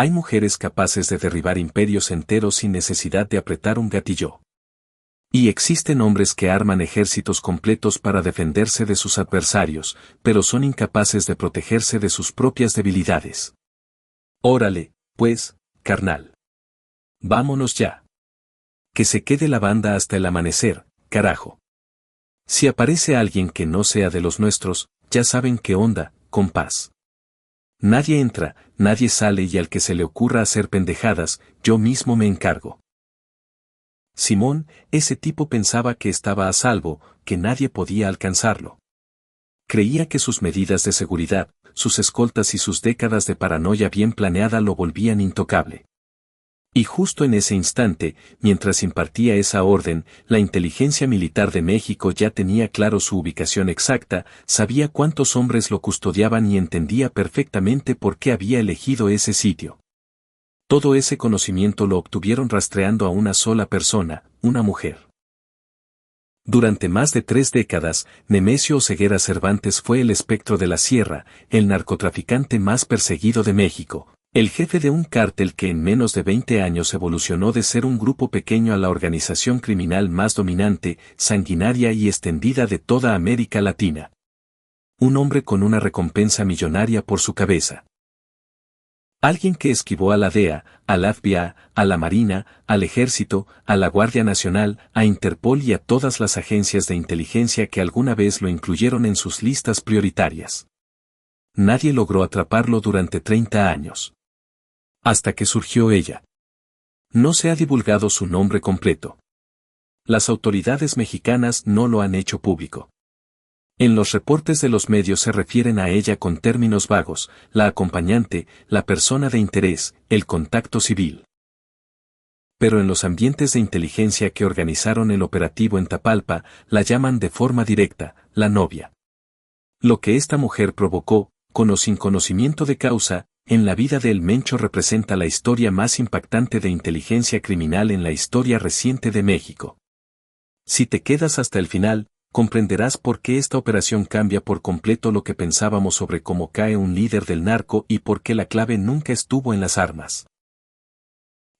Hay mujeres capaces de derribar imperios enteros sin necesidad de apretar un gatillo. Y existen hombres que arman ejércitos completos para defenderse de sus adversarios, pero son incapaces de protegerse de sus propias debilidades. Órale, pues, carnal. Vámonos ya. Que se quede la banda hasta el amanecer, carajo. Si aparece alguien que no sea de los nuestros, ya saben qué onda, compás. Nadie entra, nadie sale y al que se le ocurra hacer pendejadas, yo mismo me encargo. Simón, ese tipo pensaba que estaba a salvo, que nadie podía alcanzarlo. Creía que sus medidas de seguridad, sus escoltas y sus décadas de paranoia bien planeada lo volvían intocable. Y justo en ese instante, mientras impartía esa orden, la inteligencia militar de México ya tenía claro su ubicación exacta, sabía cuántos hombres lo custodiaban y entendía perfectamente por qué había elegido ese sitio. Todo ese conocimiento lo obtuvieron rastreando a una sola persona, una mujer. Durante más de 3 décadas, Nemesio Oseguera Cervantes fue el espectro de la sierra, el narcotraficante más perseguido de México, el jefe de un cártel que en menos de 20 años evolucionó de ser un grupo pequeño a la organización criminal más dominante, sanguinaria y extendida de toda América Latina. Un hombre con una recompensa millonaria por su cabeza. Alguien que esquivó a la DEA, a la FBI, a la Marina, al Ejército, a la Guardia Nacional, a Interpol y a todas las agencias de inteligencia que alguna vez lo incluyeron en sus listas prioritarias. Nadie logró atraparlo durante 30 años. Hasta que surgió ella. No se ha divulgado su nombre completo. Las autoridades mexicanas no lo han hecho público. En los reportes de los medios se refieren a ella con términos vagos, la acompañante, la persona de interés, el contacto civil. Pero en los ambientes de inteligencia que organizaron el operativo en Tapalpa, la llaman de forma directa, la novia. Lo que esta mujer provocó, con o sin conocimiento de causa, en la vida de El Mencho representa la historia más impactante de inteligencia criminal en la historia reciente de México. Si te quedas hasta el final, comprenderás por qué esta operación cambia por completo lo que pensábamos sobre cómo cae un líder del narco y por qué la clave nunca estuvo en las armas.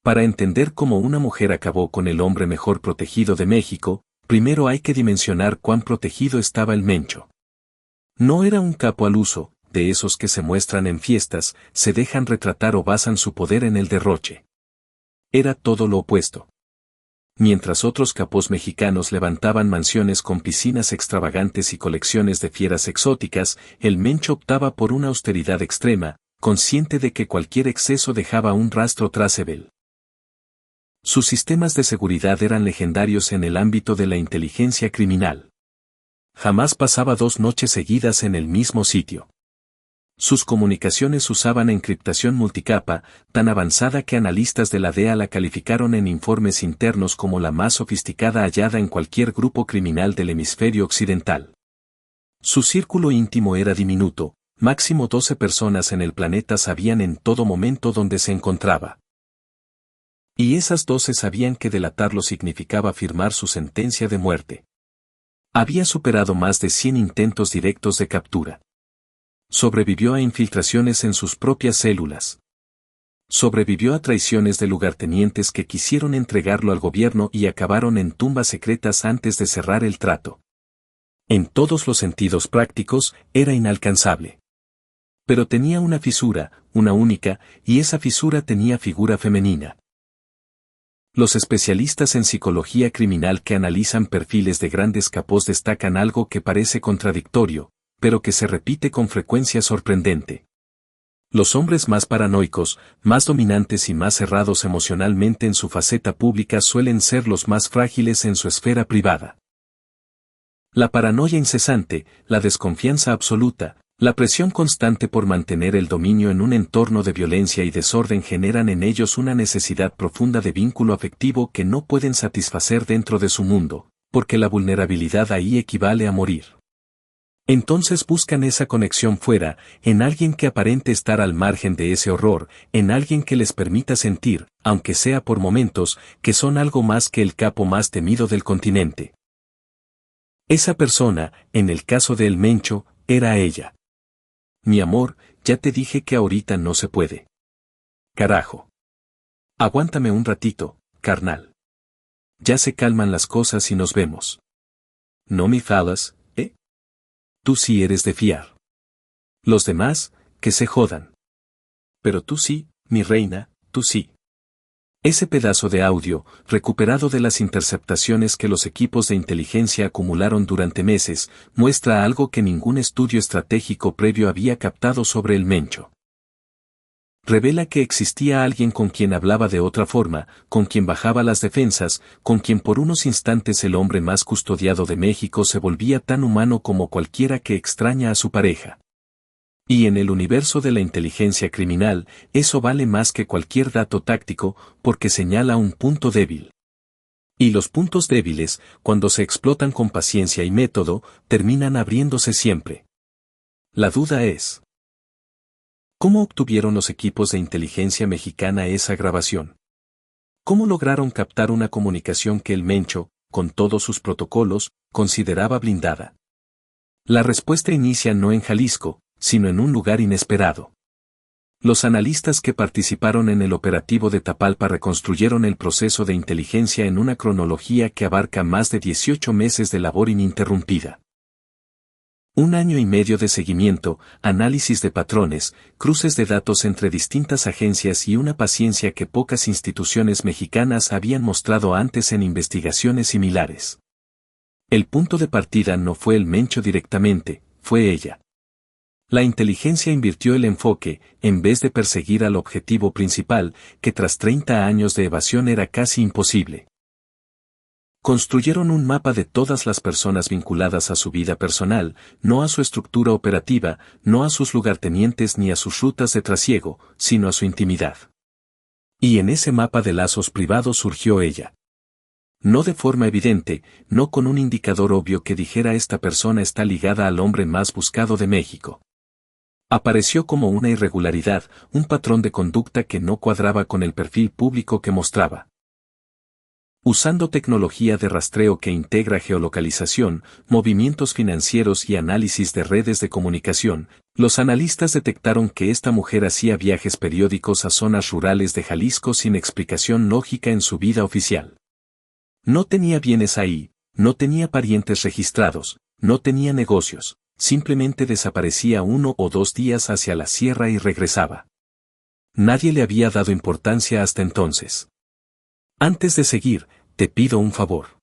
Para entender cómo una mujer acabó con el hombre mejor protegido de México, primero hay que dimensionar cuán protegido estaba el Mencho. No era un capo al uso, de esos que se muestran en fiestas, se dejan retratar o basan su poder en el derroche. Era todo lo opuesto. Mientras otros capos mexicanos levantaban mansiones con piscinas extravagantes y colecciones de fieras exóticas, el Mencho optaba por una austeridad extrema, consciente de que cualquier exceso dejaba un rastro tras él. Sus sistemas de seguridad eran legendarios en el ámbito de la inteligencia criminal. Jamás pasaba 2 noches seguidas en el mismo sitio. Sus comunicaciones usaban encriptación multicapa, tan avanzada que analistas de la DEA la calificaron en informes internos como la más sofisticada hallada en cualquier grupo criminal del hemisferio occidental. Su círculo íntimo era diminuto, máximo 12 personas en el planeta sabían en todo momento dónde se encontraba. Y esas 12 sabían que delatarlo significaba firmar su sentencia de muerte. Había superado más de 100 intentos directos de captura. Sobrevivió a infiltraciones en sus propias células. Sobrevivió a traiciones de lugartenientes que quisieron entregarlo al gobierno y acabaron en tumbas secretas antes de cerrar el trato. En todos los sentidos prácticos, era inalcanzable. Pero tenía una fisura, una única, y esa fisura tenía figura femenina. Los especialistas en psicología criminal que analizan perfiles de grandes capos destacan algo que parece contradictorio, pero que se repite con frecuencia sorprendente. Los hombres más paranoicos, más dominantes y más cerrados emocionalmente en su faceta pública suelen ser los más frágiles en su esfera privada. La paranoia incesante, la desconfianza absoluta, la presión constante por mantener el dominio en un entorno de violencia y desorden generan en ellos una necesidad profunda de vínculo afectivo que no pueden satisfacer dentro de su mundo, porque la vulnerabilidad ahí equivale a morir. Entonces buscan esa conexión fuera, en alguien que aparente estar al margen de ese horror, en alguien que les permita sentir, aunque sea por momentos, que son algo más que el capo más temido del continente. Esa persona, en el caso de El Mencho, era ella. Mi amor, ya te dije que ahorita no se puede. Carajo. Aguántame un ratito, carnal. Ya se calman las cosas y nos vemos. No me falas, ¿eh? Tú sí eres de fiar. Los demás, que se jodan. Pero tú sí, mi reina, tú sí. Ese pedazo de audio, recuperado de las interceptaciones que los equipos de inteligencia acumularon durante meses, muestra algo que ningún estudio estratégico previo había captado sobre el Mencho. Revela que existía alguien con quien hablaba de otra forma, con quien bajaba las defensas, con quien por unos instantes el hombre más custodiado de México se volvía tan humano como cualquiera que extraña a su pareja. Y en el universo de la inteligencia criminal, eso vale más que cualquier dato táctico, porque señala un punto débil. Y los puntos débiles, cuando se explotan con paciencia y método, terminan abriéndose siempre. La duda es: ¿cómo obtuvieron los equipos de inteligencia mexicana esa grabación? ¿Cómo lograron captar una comunicación que el Mencho, con todos sus protocolos, consideraba blindada? La respuesta inicia no en Jalisco, sino en un lugar inesperado. Los analistas que participaron en el operativo de Tapalpa reconstruyeron el proceso de inteligencia en una cronología que abarca más de 18 meses de labor ininterrumpida. 1 año y medio de seguimiento, análisis de patrones, cruces de datos entre distintas agencias y una paciencia que pocas instituciones mexicanas habían mostrado antes en investigaciones similares. El punto de partida no fue el Mencho directamente, fue ella. La inteligencia invirtió el enfoque, en vez de perseguir al objetivo principal, que tras 30 años de evasión era casi imposible. Construyeron un mapa de todas las personas vinculadas a su vida personal, no a su estructura operativa, no a sus lugartenientes ni a sus rutas de trasiego, sino a su intimidad. Y en ese mapa de lazos privados surgió ella. No de forma evidente, no con un indicador obvio que dijera esta persona está ligada al hombre más buscado de México. Apareció como una irregularidad, un patrón de conducta que no cuadraba con el perfil público que mostraba. Usando tecnología de rastreo que integra geolocalización, movimientos financieros y análisis de redes de comunicación, los analistas detectaron que esta mujer hacía viajes periódicos a zonas rurales de Jalisco sin explicación lógica en su vida oficial. No tenía bienes ahí, no tenía parientes registrados, no tenía negocios. Simplemente desaparecía 1 o 2 días hacia la sierra y regresaba. Nadie le había dado importancia hasta entonces. Antes de seguir, te pido un favor.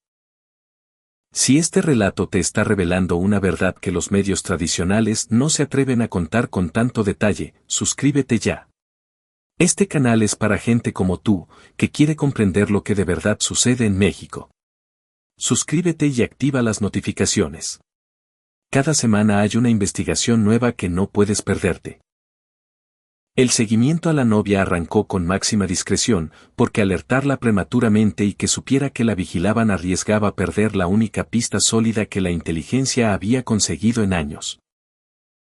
Si este relato te está revelando una verdad que los medios tradicionales no se atreven a contar con tanto detalle, suscríbete ya. Este canal es para gente como tú, que quiere comprender lo que de verdad sucede en México. Suscríbete y activa las notificaciones. Cada semana hay una investigación nueva que no puedes perderte. El seguimiento a la novia arrancó con máxima discreción, porque alertarla prematuramente y que supiera que la vigilaban arriesgaba perder la única pista sólida que la inteligencia había conseguido en años.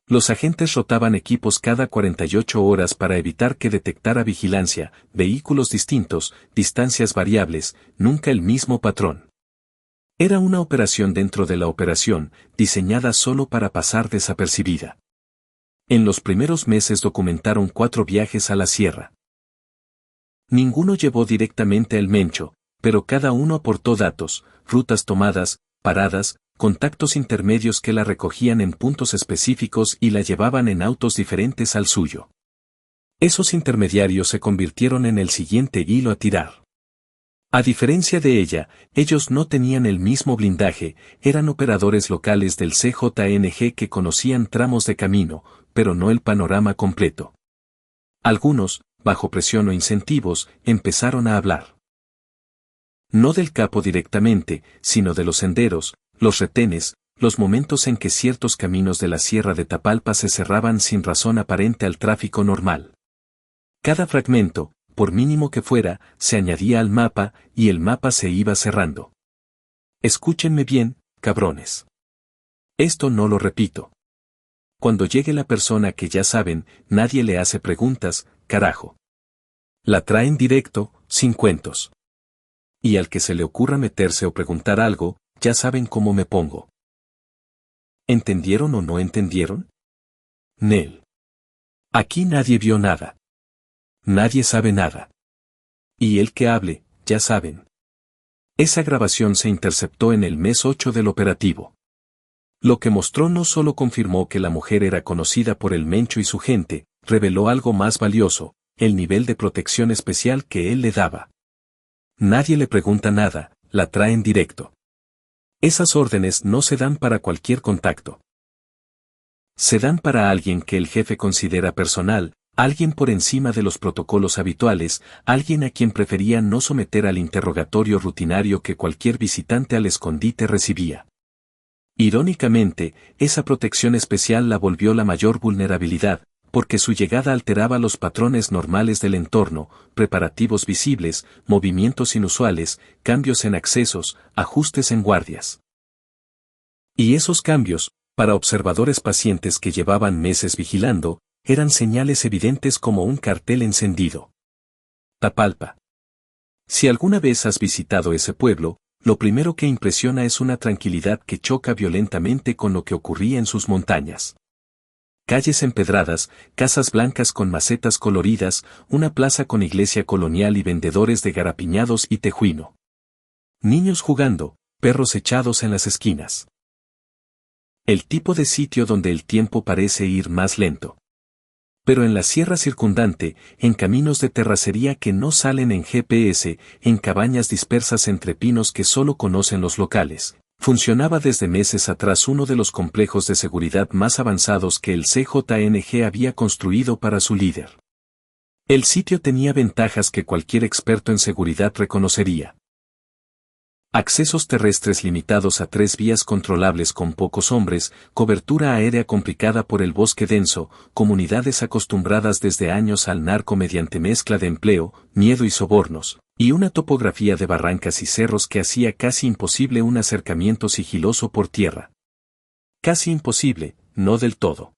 Los agentes rotaban equipos cada 48 horas para evitar que detectara vigilancia, vehículos distintos, distancias variables, nunca el mismo patrón. Era una operación dentro de la operación, diseñada solo para pasar desapercibida. En los primeros meses documentaron 4 viajes a la sierra. Ninguno llevó directamente al Mencho, pero cada uno aportó datos, rutas tomadas, paradas, contactos intermedios que la recogían en puntos específicos y la llevaban en autos diferentes al suyo. Esos intermediarios se convirtieron en el siguiente hilo a tirar. A diferencia de ella, ellos no tenían el mismo blindaje, eran operadores locales del CJNG que conocían tramos de camino, pero no el panorama completo. Algunos, bajo presión o incentivos, empezaron a hablar. No del capo directamente, sino de los senderos, los retenes, los momentos en que ciertos caminos de la Sierra de Tapalpa se cerraban sin razón aparente al tráfico normal. Cada fragmento, por mínimo que fuera, se añadía al mapa, y el mapa se iba cerrando. Escúchenme bien, cabrones. Esto no lo repito. Cuando llegue la persona que ya saben, nadie le hace preguntas, carajo. La traen directo, sin cuentos. Y al que se le ocurra meterse o preguntar algo, ya saben cómo me pongo. ¿Entendieron o no entendieron? Nel. Aquí nadie vio nada. Nadie sabe nada. Y el que hable, ya saben. Esa grabación se interceptó en el mes 8 del operativo. Lo que mostró no solo confirmó que la mujer era conocida por el Mencho y su gente, reveló algo más valioso, el nivel de protección especial que él le daba. Nadie le pregunta nada, la traen directo. Esas órdenes no se dan para cualquier contacto. Se dan para alguien que el jefe considera personal, alguien por encima de los protocolos habituales, alguien a quien prefería no someter al interrogatorio rutinario que cualquier visitante al escondite recibía. Irónicamente, esa protección especial la volvió la mayor vulnerabilidad, porque su llegada alteraba los patrones normales del entorno, preparativos visibles, movimientos inusuales, cambios en accesos, ajustes en guardias. Y esos cambios, para observadores pacientes que llevaban meses vigilando, eran señales evidentes como un cartel encendido. Tapalpa. Si alguna vez has visitado ese pueblo, lo primero que impresiona es una tranquilidad que choca violentamente con lo que ocurría en sus montañas. Calles empedradas, casas blancas con macetas coloridas, una plaza con iglesia colonial y vendedores de garapiñados y tejuino. Niños jugando, perros echados en las esquinas. El tipo de sitio donde el tiempo parece ir más lento. Pero en la sierra circundante, en caminos de terracería que no salen en GPS, en cabañas dispersas entre pinos que solo conocen los locales, funcionaba desde meses atrás uno de los complejos de seguridad más avanzados que el CJNG había construido para su líder. El sitio tenía ventajas que cualquier experto en seguridad reconocería. Accesos terrestres limitados a 3 vías controlables con pocos hombres, cobertura aérea complicada por el bosque denso, comunidades acostumbradas desde años al narco mediante mezcla de empleo, miedo y sobornos, y una topografía de barrancas y cerros que hacía casi imposible un acercamiento sigiloso por tierra. Casi imposible, no del todo.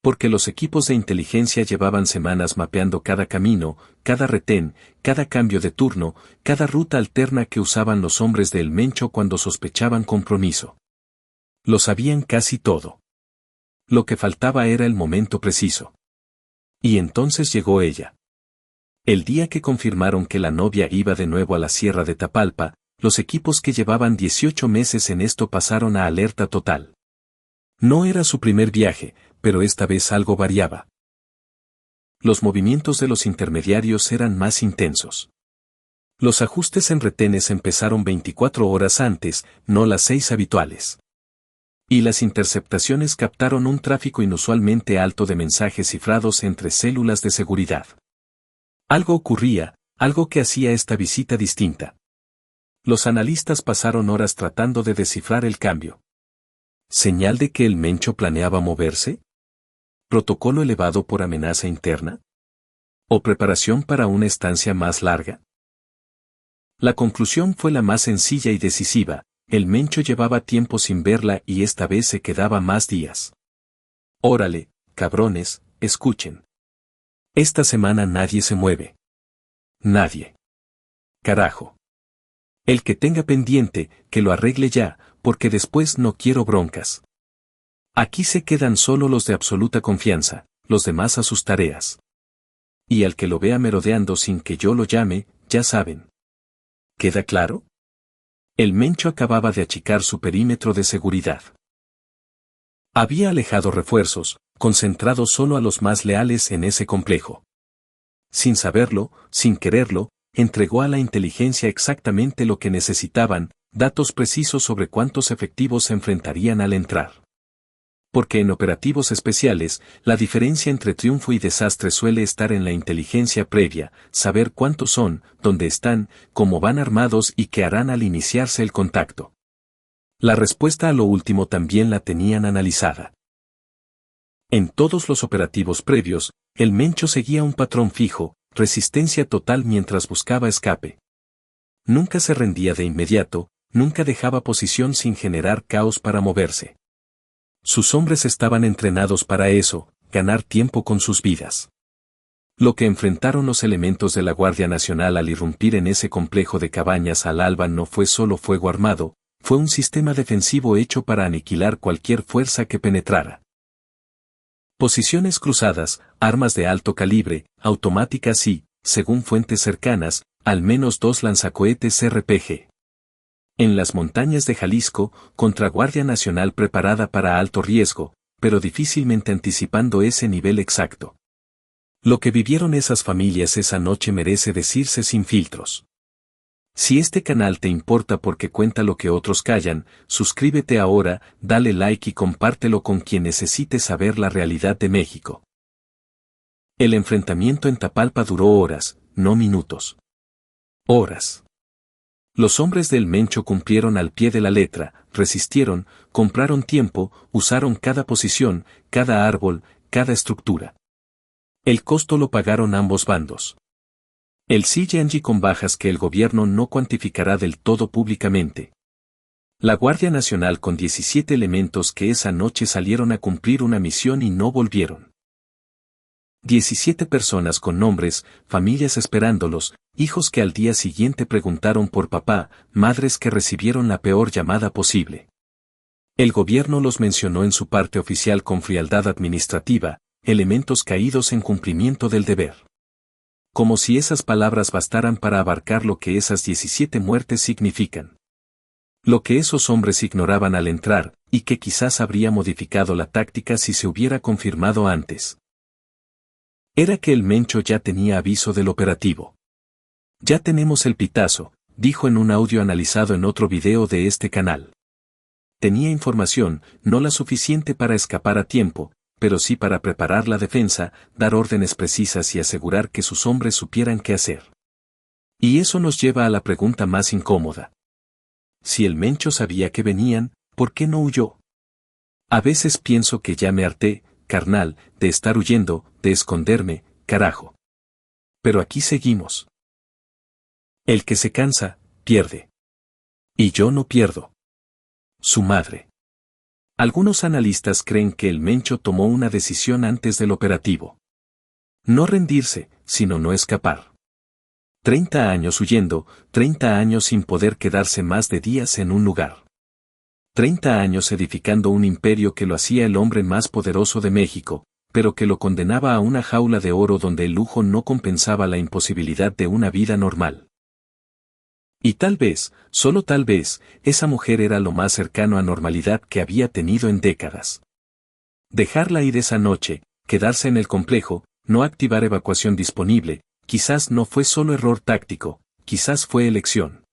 Porque los equipos de inteligencia llevaban semanas mapeando cada camino, cada retén, cada cambio de turno, cada ruta alterna que usaban los hombres del Mencho cuando sospechaban compromiso. Lo sabían casi todo. Lo que faltaba era el momento preciso. Y entonces llegó ella. El día que confirmaron que la novia iba de nuevo a la sierra de Tapalpa, los equipos que llevaban 18 meses en esto pasaron a alerta total. No era su primer viaje, pero esta vez algo variaba. Los movimientos de los intermediarios eran más intensos. Los ajustes en retenes empezaron 24 horas antes, no las 6 habituales. Y las interceptaciones captaron un tráfico inusualmente alto de mensajes cifrados entre células de seguridad. Algo ocurría, algo que hacía esta visita distinta. Los analistas pasaron horas tratando de descifrar el cambio. ¿Señal de que el Mencho planeaba moverse? ¿Protocolo elevado por amenaza interna? ¿O preparación para una estancia más larga? La conclusión fue la más sencilla y decisiva, el Mencho llevaba tiempo sin verla y esta vez se quedaba más días. Órale, cabrones, escuchen. Esta semana nadie se mueve. Nadie. Carajo. El que tenga pendiente, que lo arregle ya, porque después no quiero broncas. Aquí se quedan solo los de absoluta confianza, los demás a sus tareas. Y al que lo vea merodeando sin que yo lo llame, ya saben. ¿Queda claro? El Mencho acababa de achicar su perímetro de seguridad. Había alejado refuerzos, concentrado solo a los más leales en ese complejo. Sin saberlo, sin quererlo, entregó a la inteligencia exactamente lo que necesitaban, datos precisos sobre cuántos efectivos se enfrentarían al entrar. Porque en operativos especiales, la diferencia entre triunfo y desastre suele estar en la inteligencia previa, saber cuántos son, dónde están, cómo van armados y qué harán al iniciarse el contacto. La respuesta a lo último también la tenían analizada. En todos los operativos previos, el Mencho seguía un patrón fijo, resistencia total mientras buscaba escape. Nunca se rendía de inmediato, nunca dejaba posición sin generar caos para moverse. Sus hombres estaban entrenados para eso, ganar tiempo con sus vidas. Lo que enfrentaron los elementos de la Guardia Nacional al irrumpir en ese complejo de cabañas al alba no fue solo fuego armado, fue un sistema defensivo hecho para aniquilar cualquier fuerza que penetrara. Posiciones cruzadas, armas de alto calibre, automáticas y, según fuentes cercanas, al menos 2 lanzacohetes RPG. En las montañas de Jalisco, contra Guardia Nacional preparada para alto riesgo, pero difícilmente anticipando ese nivel exacto. Lo que vivieron esas familias esa noche merece decirse sin filtros. Si este canal te importa porque cuenta lo que otros callan, suscríbete ahora, dale like y compártelo con quien necesite saber la realidad de México. El enfrentamiento en Tapalpa duró horas, no minutos. Horas. Los hombres del Mencho cumplieron al pie de la letra, resistieron, compraron tiempo, usaron cada posición, cada árbol, cada estructura. El costo lo pagaron ambos bandos. El CNG con bajas que el gobierno no cuantificará del todo públicamente. La Guardia Nacional con 17 elementos que esa noche salieron a cumplir una misión y no volvieron. 17 personas con nombres, familias esperándolos, hijos que al día siguiente preguntaron por papá, madres que recibieron la peor llamada posible. El gobierno los mencionó en su parte oficial con frialdad administrativa, elementos caídos en cumplimiento del deber. Como si esas palabras bastaran para abarcar lo que esas 17 muertes significan. Lo que esos hombres ignoraban al entrar, y que quizás habría modificado la táctica si se hubiera confirmado antes. Era que el Mencho ya tenía aviso del operativo. Ya tenemos el pitazo, dijo en un audio analizado en otro video de este canal. Tenía información, no la suficiente para escapar a tiempo, pero sí para preparar la defensa, dar órdenes precisas y asegurar que sus hombres supieran qué hacer. Y eso nos lleva a la pregunta más incómoda. Si el Mencho sabía que venían, ¿por qué no huyó? A veces pienso que ya me harté, carnal, de estar huyendo, de esconderme, carajo. Pero aquí seguimos. El que se cansa, pierde. Y yo no pierdo. Su madre. Algunos analistas creen que el Mencho tomó una decisión antes del operativo. No rendirse, sino no escapar. 30 años huyendo, 30 años sin poder quedarse más de días en un lugar. 30 años edificando un imperio que lo hacía el hombre más poderoso de México, pero que lo condenaba a una jaula de oro donde el lujo no compensaba la imposibilidad de una vida normal. Y tal vez, solo tal vez, esa mujer era lo más cercano a normalidad que había tenido en décadas. Dejarla ir esa noche, quedarse en el complejo, no activar evacuación disponible, quizás no fue solo error táctico, quizás fue elección.